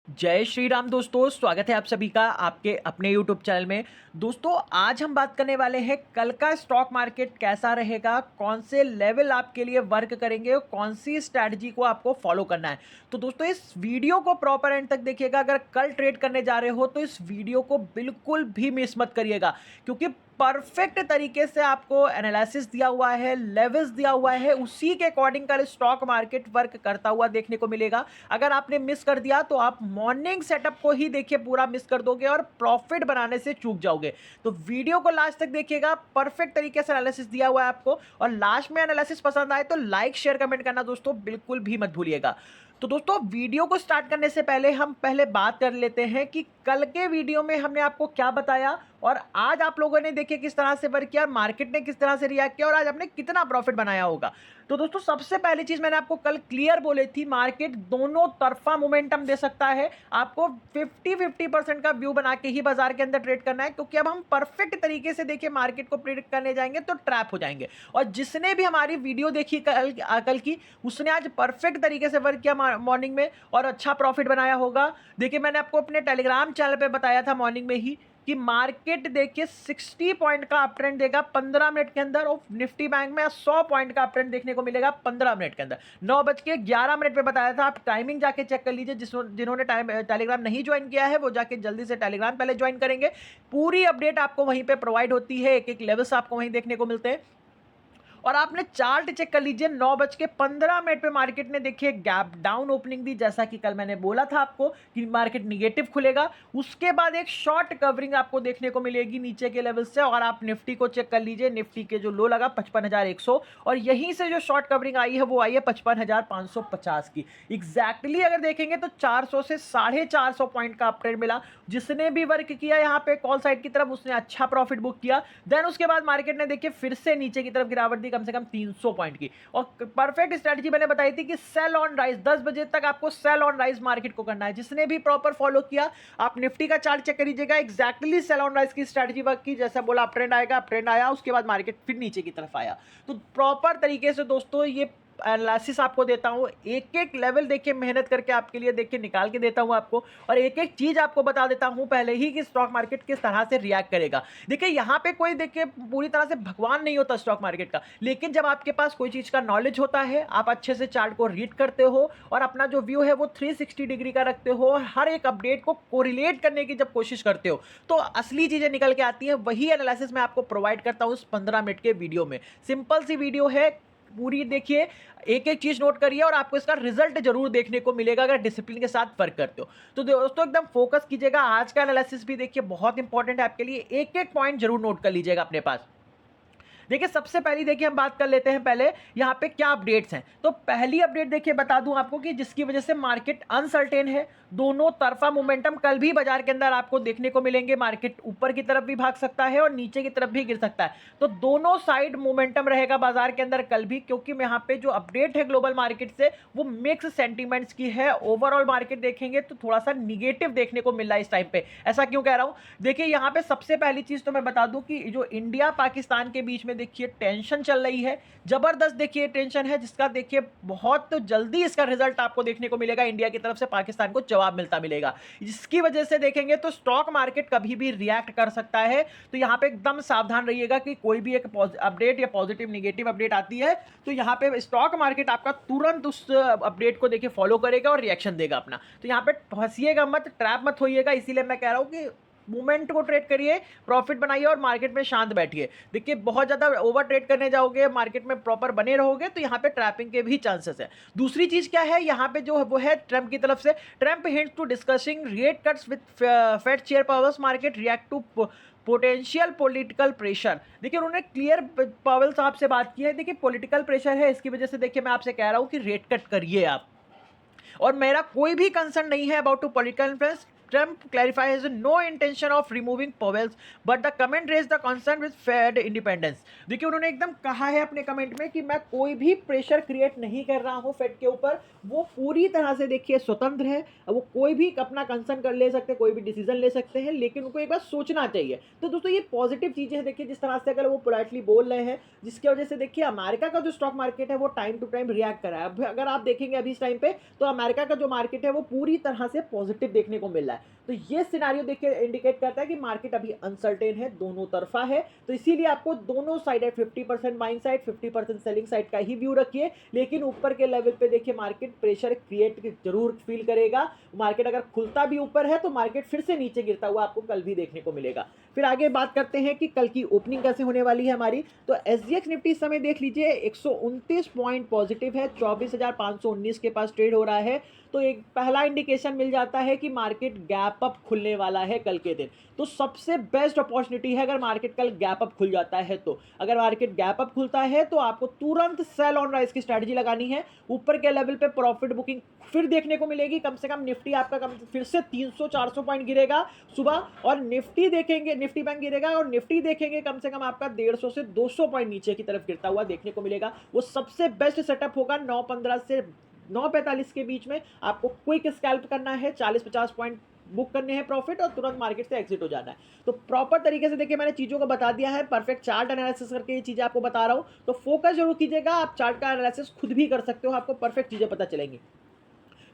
जय श्री राम दोस्तों, स्वागत है आप सभी का आपके अपने YouTube चैनल में। दोस्तों आज हम बात करने वाले हैं कल का स्टॉक मार्केट कैसा रहेगा, कौन से लेवल आपके लिए वर्क करेंगे और कौन सी स्ट्रैटेजी को आपको फॉलो करना है। तो दोस्तों इस वीडियो को प्रॉपर एंड तक देखिएगा। अगर कल ट्रेड करने जा रहे हो तो इस वीडियो को बिल्कुल भी मिस मत करिएगा, क्योंकि परफेक्ट तरीके से आपको एनालिसिस दिया हुआ है, लेवल्स दिया हुआ है, उसी के अकॉर्डिंग कल स्टॉक मार्केट वर्क करता हुआ देखने को मिलेगा। अगर आपने मिस कर दिया तो आप मॉर्निंग सेटअप को ही देखिए पूरा मिस कर दोगे और प्रॉफिट बनाने से चूक जाओगे। तो वीडियो को लास्ट तक देखिएगा, परफेक्ट तरीके से एनालिसिस दिया हुआ है आपको। और लास्ट में एनालिसिस पसंद आए तो लाइक शेयर कमेंट करना दोस्तों बिल्कुल भी मत भूलिएगा। तो दोस्तों वीडियो को स्टार्ट करने से पहले हम पहले बात कर लेते हैं कि कल के वीडियो में हमने आपको क्या बताया और आज आप लोगों ने देखिए किस तरह से वर्क किया, मार्केट ने किस तरह से रिएक्ट किया और आज आपने कितना प्रॉफिट बनाया होगा। तो दोस्तों सबसे पहली चीज मैंने आपको कल क्लियर बोली थी, मार्केट दोनों तरफा मोमेंटम दे सकता है। आपको 50-50% का व्यू बना के ही बाजार के अंदर ट्रेड करना है, क्योंकि अब हम परफेक्ट तरीके से देखिए मार्केट को प्रिडिक्ट करने जाएंगे तो ट्रैप हो जाएंगे। और जिसने भी हमारी वीडियो देखी कल की, उसने आज परफेक्ट तरीके से वर्क किया मॉर्निंग में और अच्छा प्रॉफिट बनाया होगा। देखिए मैंने आपको अपने टेलीग्राम चैनल पे बताया था मॉर्निंग में ही कि मार्केट देखिए 60 पॉइंट का अप ट्रेंड देगा 15 मिनट के अंदर और निफ्टी बैंक में 100 पॉइंट का अप ट्रेंड देखने को मिलेगा 15 मिनट के अंदर। 9:11 पे बताया था। आप टाइमिंग जाके चेक कर लीजिए। जिन्होंने टेलीग्राम नहीं ज्वाइन किया है वो जाके जल्दी से टेलीग्राम पहले ज्वाइन करेंगे। पूरी अपडेट आपको वहीं पे प्रोवाइड होती है, एक एक लेवल्स आपको वहीं देखने को मिलते हैं। और आपने चार्ट चेक कर लीजिए, 9:15 पे मार्केट ने देखिए गैप डाउन ओपनिंग दी, जैसा कि कल मैंने बोला था आपको कि मार्केट निगेटिव खुलेगा। उसके बाद एक शॉर्ट कवरिंग आपको देखने को मिलेगी नीचे के लेवल से। और आप निफ्टी को चेक कर लीजिए, निफ्टी के जो लो लगा 55,100 और यहीं से जो शॉर्ट कवरिंग आई है वो आई है 55,550 की। एग्जैक्टली अगर देखेंगे तो 400 से 450 पॉइंट का अपट्रेंड मिला। जिसने भी वर्क किया यहाँ पे कॉल साइड की तरफ, उसने अच्छा प्रॉफिट बुक किया। देन उसके बाद मार्केट ने देखिए फिर से नीचे की तरफ गिरावट दी, कम से कम 300 पॉइंट की। और परफेक्ट स्ट्रेटजी मैंने बताई थी कि सेल ऑन राइज, 10 बजे तक आपको सेल ऑन राइज मार्केट को करना है। जिसने भी प्रॉपर फॉलो किया, आप निफ्टी का चार्ट चेक कर लीजिएगा, एग्जैक्टली सेल ऑन राइज की स्ट्रेटजी वर्क की। जैसा बोला अप ट्रेंड आएगा, अप ट्रेंड आया, उसके बाद मार्केट फिर नीचे की तरफ आया। तो प्रॉपर तरीके से दोस्तों ये एनालिसिस आपको देता हूं, एक एक लेवल देखिए मेहनत करके आपके लिए देखिए निकाल के देता हूं आपको। और एक एक चीज आपको बता देता हूं पहले ही कि स्टॉक मार्केट किस तरह से रिएक्ट करेगा। देखिए यहां पे कोई देखिए पूरी तरह से भगवान नहीं होता स्टॉक मार्केट का, लेकिन जब आपके पास कोई चीज का नॉलेज होता है, आप अच्छे से चार्ट को रीड करते हो और अपना जो व्यू है वो 360 डिग्री का रखते हो और हर एक अपडेट को कोरिलेट करने की जब कोशिश करते हो, तो असली चीजें निकल के आती है। वही एनालिसिस मैं आपको प्रोवाइड करता हूं इस 15 मिनट के वीडियो में। सिंपल सी वीडियो है, पूरी देखिए, एक एक चीज नोट करिए और आपको इसका रिजल्ट जरूर देखने को मिलेगा अगर डिसिप्लिन के साथ वर्क करते हो। तो दोस्तों एकदम फोकस कीजिएगा। आज का एनालिसिस भी देखिए बहुत इंपॉर्टेंट है आपके लिए, एक एक पॉइंट जरूर नोट कर लीजिएगा अपने पास। देखिए सबसे पहली देखिए हम बात कर लेते हैं पहले यहाँ पे क्या अपडेट्स हैं। तो पहली अपडेट देखिए बता दूं आपको कि जिसकी वजह से मार्केट अनसर्टेन है, दोनों तरफा मोमेंटम कल भी बाजार के अंदर आपको देखने को मिलेंगे। मार्केट ऊपर की तरफ भी भाग सकता है और नीचे की तरफ भी गिर सकता है। तो दोनों साइड मोमेंटम रहेगा बाजार के अंदर कल भी, क्योंकि यहाँ पे जो अपडेट है ग्लोबल मार्केट से वो मिक्स सेंटीमेंट्स की है। ओवरऑल मार्केट देखेंगे तो थोड़ा सा निगेटिव देखने को मिल रहा है इस टाइम पे। ऐसा क्यों कह रहा हूं, देखिए यहाँ पे सबसे पहली चीज तो मैं बता दूं कि जो इंडिया पाकिस्तान के बीच में देखिए टेंशन चल रही है, जबरदस्त देखिए टेंशन है, जिसका देखिए बहुत जल्दी इसका रिजल्ट आपको देखने को मिलेगा। इंडिया की तरफ से पाकिस्तान को जवाब मिलता मिलेगा, जिसकी वजह से देखेंगे तो स्टॉक मार्केट कभी भी रिएक्ट कर सकता है। तो यहां पे एकदम सावधान रहिएगा कि कोई भी एक अपडेट या पॉजिटिव निगेटिव अपडेट आती है तो यहां पे स्टॉक मार्केट आपका तुरंत उस अपडेट को देखिए फॉलो करेगा और रिएक्शन देगा अपना। तो यहां पे फंसिएगा मत, ट्रैप मत होइएगा। इसीलिए मैं कह रहा हूं कि मूवमेंट को ट्रेड करिए, प्रॉफिट बनाइए और मार्केट में शांत बैठिए। देखिए बहुत ज्यादा ओवर ट्रेड करने जाओगे, मार्केट में प्रॉपर बने रहोगे तो यहाँ पे ट्रैपिंग के भी चांसेस है। दूसरी चीज क्या है यहाँ पे जो वो है ट्रम्प की तरफ से, Trump hints to discussing rate cuts with Fed chair Powell, market react to potential political pressure. देखिए उन्होंने क्लियर पावेल साहब से बात की है। देखिए पॉलिटिकल प्रेशर है, इसकी वजह से देखिए मैं आपसे कह रहा हूँ कि रेट कट करिए आप। और मेरा कोई भी कंसर्न नहीं है about to political influence. Trump clarifies no intention of removing powells, but the comment raised the concern with Fed independence. देखिए उन्होंने एकदम कहा है अपने कमेंट में कि मैं कोई भी प्रेशर क्रिएट नहीं कर रहा हूं फेड के ऊपर, वो पूरी तरह से देखिए स्वतंत्र है, वो कोई भी अपना कंसर्न कर ले सकते हैं, कोई भी डिसीजन ले सकते हैं, लेकिन उनको एक बार सोचना चाहिए। तो दोस्तों ये पॉजिटिव चीज़ें हैं, देखिए जिस तरह से अगर वो पोलाइटली बोल रहे हैं, जिसकी वजह से देखिए अमेरिका का जो स्टॉक मार्केट है वो टाइम टू टाइम रिएक्ट कर रहा है। अब अगर आप देखेंगे अभी इस टाइम पे, तो अमेरिका का जो मार्केट है वो पूरी तरह से पॉजिटिव देखने को मिल रहा है। तो ये सिनारियो देखिए इंडिकेट करता है कि मार्केट अभी अनसर्टेन है, दोनों तरफा है, तो इसीलिए आपको दोनों साइड है 50% बाइंग साइड 50% सेलिंग साइड का ही व्यू रखिए। लेकिन ऊपर के लेवल पे देखिए मार्केट प्रेशर क्रिएट जरूर फील करेगा। मार्केट अगर खुलता भी ऊपर है तो मार्केट फिर से नीचे गिरता हुआ आपको कल भी देखने को मिलेगा। फिर आगे बात करते हैं कि कल की ओपनिंग कैसे होने वाली है हमारी। तो एसजीएक्स निफ्टी इस समय देख लीजिए 129 पॉइंट पॉजिटिव है, 24,519 के पास ट्रेड हो रहा है। तो एक पहला इंडिकेशन मिल जाता है कि मार्केट गैप अप खुलने वाला है कल के दिन। तो सबसे बेस्ट अपॉर्चुनिटी है अगर मार्केट कल गैप अप खुल जाता है तो। अगर मार्केट गैप अप खुलता है तो आपको तुरंत सेल ऑन राइज की स्ट्रैटेजी लगानी है। ऊपर के लेवल पे प्रॉफिट बुकिंग फिर देखने को मिलेगी। कम से कम निफ्टी आपका कम फिर से 300-400 पॉइंट गिरेगा सुबह, और निफ्टी देखेंगे, निफ्टी बैंक गिरेगा, और निफ्टी देखेंगे कम से कम आपका 150 से 200 पॉइंट नीचे की तरफ गिरता हुआ देखने को मिलेगा। वो सबसे बेस्ट सेटअप होगा 9:15 से 9:45 के बीच में। आपको क्विक स्कैल्प करना है, 40-50 पॉइंट बुक करने हैं प्रॉफिट, और तुरंत मार्केट से एग्जिट हो जाना है। तो प्रॉपर तरीके से देखिए मैंने चीज़ों को बता दिया है, परफेक्ट चार्ट एनालिसिस करके ये चीज़ें आपको बता रहा हूँ। तो फोकस जरूर कीजिएगा, आप चार्ट का एनालिसिस खुद भी कर सकते हो, आपको परफेक्ट चीज़ें पता चलेंगी।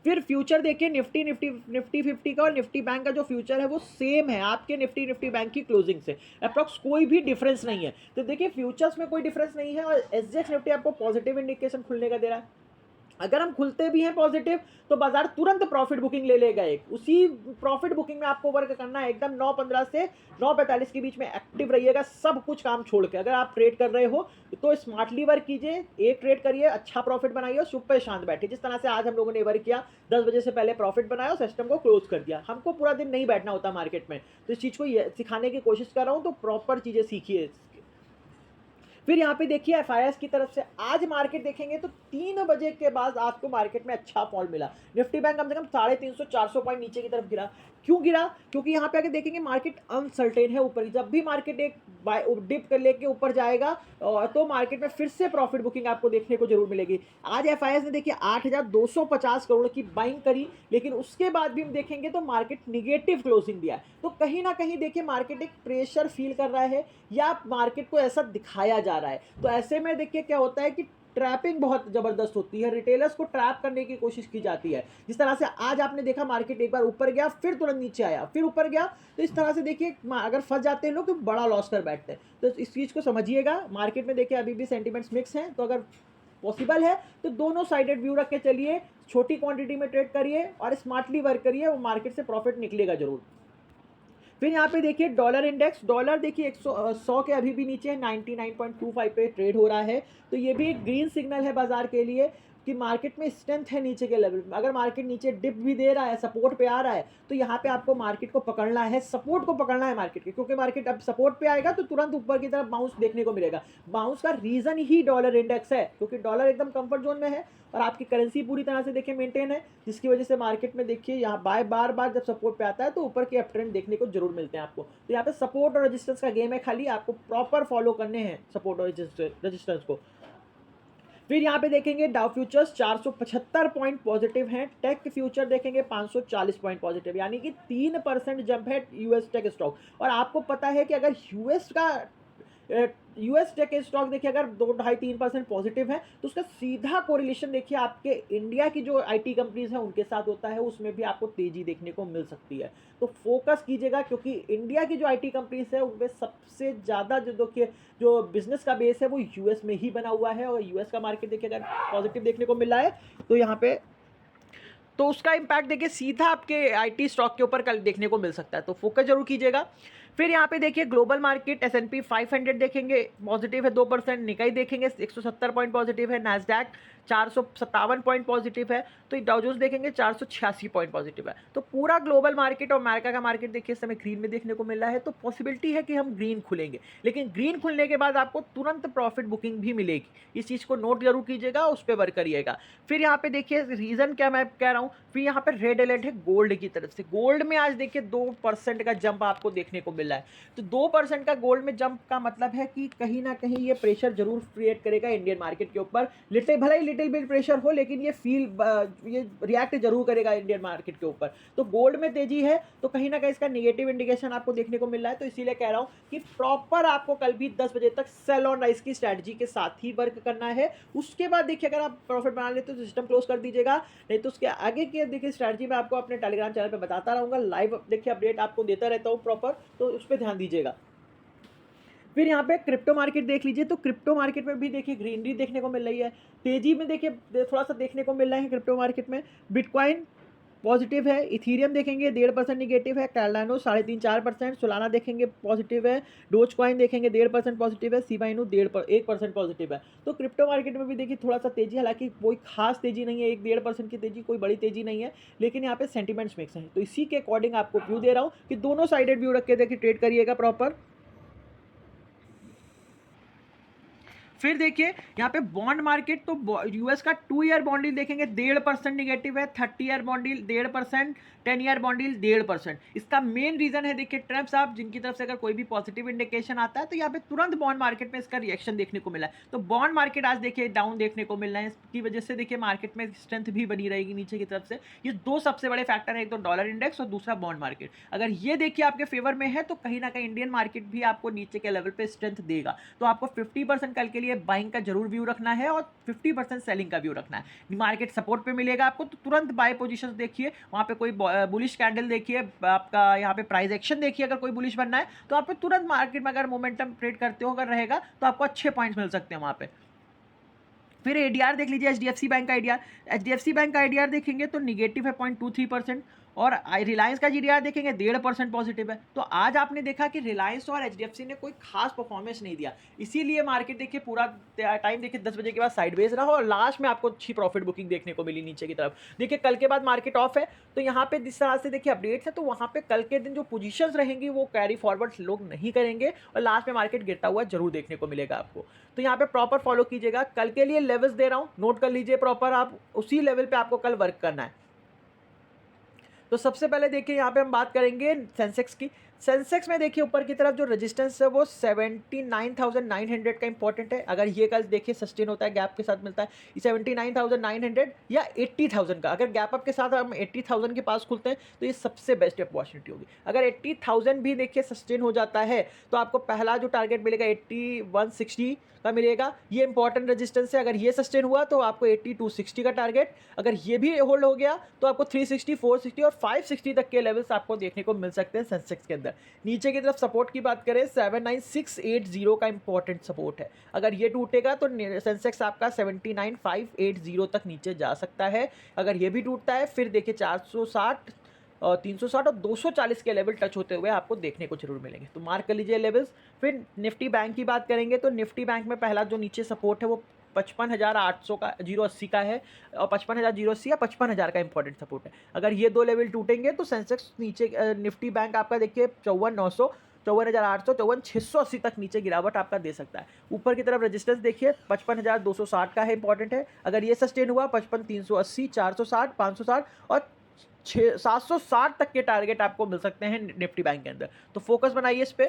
फिर फ्यूचर देखिए निफ्टी 50 का और निफ्टी बैंक का जो फ्यूचर है वो सेम है आपके निफ्टी बैंक की क्लोजिंग से, अप्रॉक्स कोई भी डिफरेंस नहीं है। तो देखिए फ्यूचर्स में कोई डिफरेंस नहीं है, और एसजीएक्स निफ्टी आपको पॉजिटिव इंडिकेशन खुलने का दे रहा है। अगर हम खुलते भी हैं पॉजिटिव तो बाजार तुरंत प्रॉफिट बुकिंग ले लेगा, एक उसी प्रॉफिट बुकिंग में आपको वर्क करना है। एकदम 9:15 से 9:45 के बीच में एक्टिव रहिएगा, सब कुछ काम छोड़ के। अगर आप ट्रेड कर रहे हो तो स्मार्टली वर्क कीजिए, एक ट्रेड करिए, अच्छा प्रॉफिट बनाइए और चुप पे शांत बैठिए। जिस तरह से आज हम लोगों ने वर्क किया, 10 बजे से पहले प्रॉफिट बनाया और सिस्टम को क्लोज कर दिया। हमको पूरा दिन नहीं बैठना होता मार्केट में, तो इस चीज़ को सिखाने की कोशिश कर रहा हूँ। तो प्रॉपर चीज़ें सीखिए। फिर यहाँ पे देखिए एफआईएस की तरफ से आज मार्केट देखेंगे तो 3 बजे के बाद आपको मार्केट में अच्छा फॉल मिला। निफ्टी बैंक कम से कम 350-400 पॉइंट नीचे की तरफ गिरा। क्यों गिरा? क्योंकि यहाँ पे आके देखेंगे मार्केट अनसर्टेन है ऊपर। जब भी मार्केट एक डिप कर लेके ऊपर जाएगा तो मार्केट में फिर से प्रॉफिट बुकिंग आपको देखने को जरूर मिलेगी। आज एफआईएस ने देखिए 8,250 करोड़ की बाइंग करी, लेकिन उसके बाद भी हम देखेंगे तो मार्केट निगेटिव क्लोजिंग दिया है। तो कहीं ना कहीं देखिए मार्केट एक प्रेशर फील कर रहा है, या मार्केट को ऐसा दिखाया जा रहा है। तो ऐसे में देखिए क्या होता है कि ट्रैपिंग बहुत ज़बरदस्त होती है, रिटेलर्स को ट्रैप करने की कोशिश की जाती है। जिस तरह से आज आपने देखा मार्केट एक बार ऊपर गया, फिर तुरंत नीचे आया, फिर ऊपर गया, तो इस तरह से देखिए अगर फंस जाते हैं लोग तो बड़ा लॉस कर बैठते हैं। तो इस चीज़ को समझिएगा। मार्केट में देखिए अभी भी सेंटीमेंट्स मिक्स हैं, तो अगर पॉसिबल है तो दोनों साइडेड व्यू रख के चलिए, छोटी क्वांटिटी में ट्रेड करिए और स्मार्टली वर्क करिए, वो मार्केट से प्रॉफिट निकलेगा जरूर। फिर यहाँ पे देखिए डॉलर इंडेक्स, डॉलर देखिए 100 के अभी भी नीचे है, 99.25 पे ट्रेड हो रहा है। तो ये भी एक ग्रीन सिग्नल है बाजार के लिए कि मार्केट में स्ट्रेंथ है नीचे के लेवल में। अगर मार्केट नीचे डिप भी दे रहा है, सपोर्ट पे आ रहा है, तो यहाँ पे आपको मार्केट को पकड़ना है, सपोर्ट को पकड़ना है मार्केट के, क्योंकि मार्केट अब सपोर्ट पे आएगा तो तुरंत ऊपर की तरफ बाउंस देखने को मिलेगा। बाउंस का रीजन ही डॉलर इंडेक्स है, क्योंकि डॉलर एकदम कंफर्ट जोन में है और आपकी करेंसी पूरी तरह से देखिए मेंटेन है, जिसकी वजह से मार्केट में देखिए यहाँ बार बार जब सपोर्ट पे आता है तो ऊपर के अप ट्रेंड देखने को जरूर मिलते हैं आपको। तो यहाँ पे सपोर्ट और रेजिस्टेंस का गेम है, खाली आपको प्रॉपर फॉलो करने हैं सपोर्ट और रेजिस्टेंस को। फिर यहाँ पे देखेंगे डाउ फ्यूचर्स 475 पॉइंट पॉजिटिव हैं, टेक फ्यूचर देखेंगे 540 पॉइंट पॉजिटिव, यानी कि 3% जंप है यूएस टेक स्टॉक। और आपको पता है कि अगर यूएस टेक स्टॉक देखिए अगर 2-2.5-3% पॉजिटिव है तो उसका सीधा कोरिलेशन देखिए आपके इंडिया की जो आईटी कंपनीज हैं उनके साथ होता है, उसमें भी आपको तेजी देखने को मिल सकती है। तो फोकस कीजिएगा, क्योंकि इंडिया की जो आईटी कंपनीज है उनमें सबसे ज़्यादा जो बिजनेस का बेस है वो यूएस में ही बना हुआ है, और यूएस का मार्केट देखिए अगर पॉजिटिव देखने को मिल रहा है तो यहाँ पे तो उसका इम्पैक्ट देखिए सीधा आपके आईटी स्टॉक के ऊपर कल देखने को मिल सकता है। तो फोकस जरूर कीजिएगा। फिर यहाँ पे देखिए ग्लोबल मार्केट S&P 500 देखेंगे पॉजिटिव है 2%, निकाई देखेंगे 170 पॉइंट पॉजिटिव है, नैस्डैक 457 पॉइंट पॉजिटिव है, तो डाउ जोन्स देखेंगे 486 पॉइंट पॉजिटिव है। तो पूरा ग्लोबल मार्केट और अमेरिका का मार्केट देखिए इस समय ग्रीन में देखने को मिल रहा है। तो पॉसिबिलिटी है कि हम ग्रीन खुलेंगे, लेकिन ग्रीन खुलने के बाद आपको तुरंत प्रॉफिट बुकिंग भी मिलेगी। इस चीज़ को नोट जरूर कीजिएगा, उस पर वर्क करिएगा। फिर यहाँ पे देखिए रीज़न क्या मैं कह रहा हूँ, फिर यहाँ पे रेड अलर्ट है गोल्ड की तरफ से। गोल्ड में आज देखिए 2% का जंप आपको देखने को मिला है। तो 2% का गोल्ड में जंप का मतलब है कि कहीं ना कहीं ये प्रेशर जरूर क्रिएट करेगा इंडियन मार्केट के ऊपर। भले ही लिटिल बिट प्रेशर हो, लेकिन ये ये रिएक्ट जरूर करेगा इंडियन मार्केट के ऊपर। तो गोल्ड में तेजी है, तो कहीं ना कहीं इसका नेगेटिव इंडिकेशन आपको देखने को मिल रहा है। तो इसीलिए कह रहा हूं कि प्रॉपर आपको कल भी 10 बजे तक सेल ऑन राइस की स्ट्रैटेजी के साथ ही वर्क करना है। उसके बाद देखिए अगर आप प्रॉफिट बना लेते हो तो सिस्टम क्लोज कर दीजिएगा, नहीं तो उसके आगे की देखिए स्ट्रैटेजी मैं आपको अपने टेलीग्राम चैनल पर बताता रहूंगा। लाइव देखिए अपडेट आपको देता रहता हूँ प्रॉपर, तो उस पर ध्यान दीजिएगा। फिर यहाँ पे क्रिप्टो मार्केट देख लीजिए, तो क्रिप्टो मार्केट में भी देखिए ग्रीनरी देखने को मिल रही है। तेजी में देखिए थोड़ा सा देखने को मिल रहा है क्रिप्टो मार्केट में। बिटकॉइन पॉजिटिव है, इथीरियम देखेंगे 1.5% निगेटिव है, कैर्डानो 3.5-4%, सोलाना देखेंगे पॉजिटिव है, डोज कॉइन देखेंगे 1.5% पॉजिटिव है, शिबा इनू 1% पॉजिटिव है। तो क्रिप्टो मार्केट में भी देखिए थोड़ा सा तेजी, हालांकि कोई खास तेजी नहीं है, 1-1.5% की तेजी, कोई बड़ी तेजी नहीं है, लेकिन यहाँ पे सेंटीमेंट्स मिक्स हैं। तो इसी के अकॉर्डिंग आपको व्यू दे रहा हूँ कि दोनों साइडेड व्यू रख के देखिए ट्रेड करिएगा प्रॉपर। फिर देखिए यहाँ पे बॉन्ड मार्केट, तो यूएस का 2 ईयर बॉन्ड डील देखेंगे 1.5% निगेटिव है, 30 year bond deal 1.5%, 10 year bond deal 1.5%। इसका मेन रीजन है देखिए ट्रम्प साहब, जिनकी तरफ से अगर कोई भी पॉजिटिव इंडिकेशन आता है तो यहाँ पे तुरंत बॉन्ड मार्केट में इसका रिएक्शन देखने को मिला है। तो बॉन्ड मार्केट आज देखिए डाउन देखने को मिल रहा है, इसकी वजह से देखिए मार्केट में स्ट्रेंथ भी बनी रहेगी नीचे की तरफ से। ये दो सबसे बड़े फैक्टर है, एक तो डॉलर इंडेक्स और दूसरा बॉन्ड मार्केट। अगर ये देखिए आपके फेवर में है तो कहीं ना कहीं इंडियन मार्केट भी आपको नीचे के लेवल पे स्ट्रेंथ देगा। तो आपको 50% कल के लिए बाइंग का जरूर व्यू रखना है और 50% सेलिंग का व्यू रखना है। मार्केट सपोर्ट पे मिलेगा आपको तो तुरंत बाय पोजीशंस देखिए, वहां पे कोई बुलिश कैंडल देखिए, आपका यहाँ पे प्राइस एक्शन देखिए, अगर कोई बुलिश बनना है तो आपको तुरंत मार्केट में अगर मोमेंटम ट्रेड करते हो अगर रहेगा तो आपको अच्छे पॉइंट्स मिल सकते हैं वहां पे। फिर एडीआर देख लीजिए, एचडीएफसी बैंक का एडीआर, एचडीएफसी बैंक का एडीआर देखेंगे तो निगेटिव है 0.23%, और रिलायंस का जीडीआर देखेंगे 1.5% पॉजिटिव है। तो आज आपने देखा कि रिलायंस और एचडीएफसी ने कोई खास परफॉर्मेंस नहीं दिया, इसीलिए मार्केट देखिए पूरा टाइम देखिए 10 बजे के बाद साइडवेज रहा और लास्ट में आपको अच्छी प्रॉफिट बुकिंग देखने को मिली नीचे की तरफ। देखिए कल के बाद मार्केट ऑफ है, तो यहाँ पे जिस तरह से देखिए अपडेट्स है, तो वहाँ पे कल के दिन जो पोजीशंस रहेंगी वो कैरी फॉरवर्ड लोग नहीं करेंगे और लास्ट में मार्केट गिरता हुआ जरूर देखने को मिलेगा आपको। तो यहाँ पे प्रॉपर फॉलो कीजिएगा, कल के लिए लेवल्स दे रहा हूँ, नोट कर लीजिए प्रॉपर, आप उसी लेवल पे आपको कल वर्क करना है। तो सबसे पहले देखिए यहाँ पे हम बात करेंगे सेंसेक्स की। सेंसेक्स में देखिए ऊपर की तरफ जो रेजिस्टेंस है वो 79,900 का इंपॉर्टेंट है। अगर ये कल देखिए सस्टेन होता है, गैप के साथ मिलता है 79,900 या 80,000 का, अगर गैप अप के साथ हम 80,000 के पास खुलते हैं तो ये सबसे बेस्ट अपॉर्चुनिटी होगी। अगर 80,000 भी देखिए सस्टेन हो जाता है तो आपको पहला जो टारगेट मिलेगा 8160 का मिलेगा, ये इंपॉर्टेंट रेजिस्टेंस है। अगर ये सस्टेन हुआ तो आपको 8260 का टारगेट, अगर ये भी होल्ड हो गया तो आपको 360, 460 और 560 तक के लेवल्स आपको देखने को मिल सकते हैं सेंसेक्स के अंदर। नीचे की तरफ सपोर्ट की बात करें 79,680 का इंपॉर्टेंट सपोर्ट है, अगर ये टूटेगा तो सेंसेक्स आपका 79,580 तक नीचे जा सकता है। अगर ये भी टूटता है फिर देखिए 460 और 360 और 240 के लेवल टच होते हुए आपको देखने को जरूर मिलेंगे, तो मार्क कर लीजिए लेवल्स। फिर निफ्टी बैंक की बात करेंगे तो निफ्टी बैंक में पहला जो नीचे सपोर्ट है वो 55,800 का 080 का है, और 55,080 या 55,000 का इंपॉर्टेंट सपोर्ट है। अगर ये दो लेवल टूटेंगे तो सेंसेक्स नीचे निफ्टी बैंक आपका देखिए 54,900, 54,800, 54,680 तक नीचे गिरावट आपका दे सकता है। ऊपर की तरफ रेजिस्टेंस देखिए 55,260 का है, इंपॉर्टेंट है। अगर ये सस्टेन हुआ 55,380, 460, 560 और 760 तक के टारगेट आपको मिल सकते हैं निफ्टी बैंक के अंदर, तो फोकस बनाइए इस पे।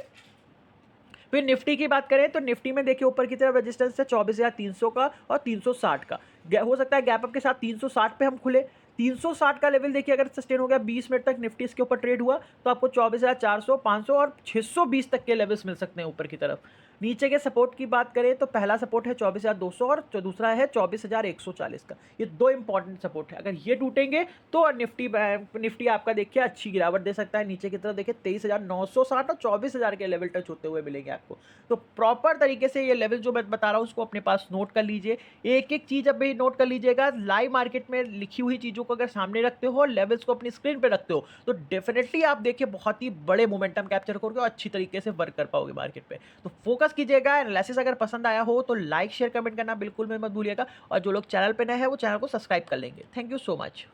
फिर निफ्टी की बात करें तो निफ्टी में देखिए ऊपर की तरफ रेजिस्टेंस है 24,300 का और 360 का, हो सकता है गैप अप के साथ 360 पे हम खुले। 360 का लेवल देखिए अगर सस्टेन हो गया 20 मिनट तक निफ्टी इसके ऊपर ट्रेड हुआ तो आपको 24,400, 500 और 620 तक के लेवल्स मिल सकते हैं ऊपर की तरफ। नीचे के सपोर्ट की बात करें तो पहला सपोर्ट है 24,200 और जो दूसरा है 24,140 का, ये दो इंपॉर्टेंट सपोर्ट है। अगर ये टूटेंगे तो निफ्टी आपका देखिए अच्छी गिरावट दे सकता है। नीचे की तरफ देखिए 23,960 और 24,000 के लेवल टच होते हुए मिलेंगे आपको। तो प्रॉपर तरीके से ये लेवल जो मैं बता रहा हूँ उसको अपने पास नोट कर लीजिए, एक एक चीज अब भी नोट कर लीजिएगा। लाइव मार्केट में लिखी हुई चीजों को अगर सामने रखते हो, लेवल्स को अपनी स्क्रीन पे रखते हो, तो डेफिनेटली आप देखिए बहुत ही बड़े मोमेंटम कैप्चर करोगे और अच्छी तरीके से वर्क कर पाओगे मार्केट पे। तो फोकस मत कीजिएगा। एनालिसिस अगर पसंद आया हो तो लाइक शेयर कमेंट करना बिल्कुल भी मत भूलिएगा, और जो लोग चैनल पे नए हैं वो चैनल को सब्सक्राइब कर लेंगे। Thank you so much.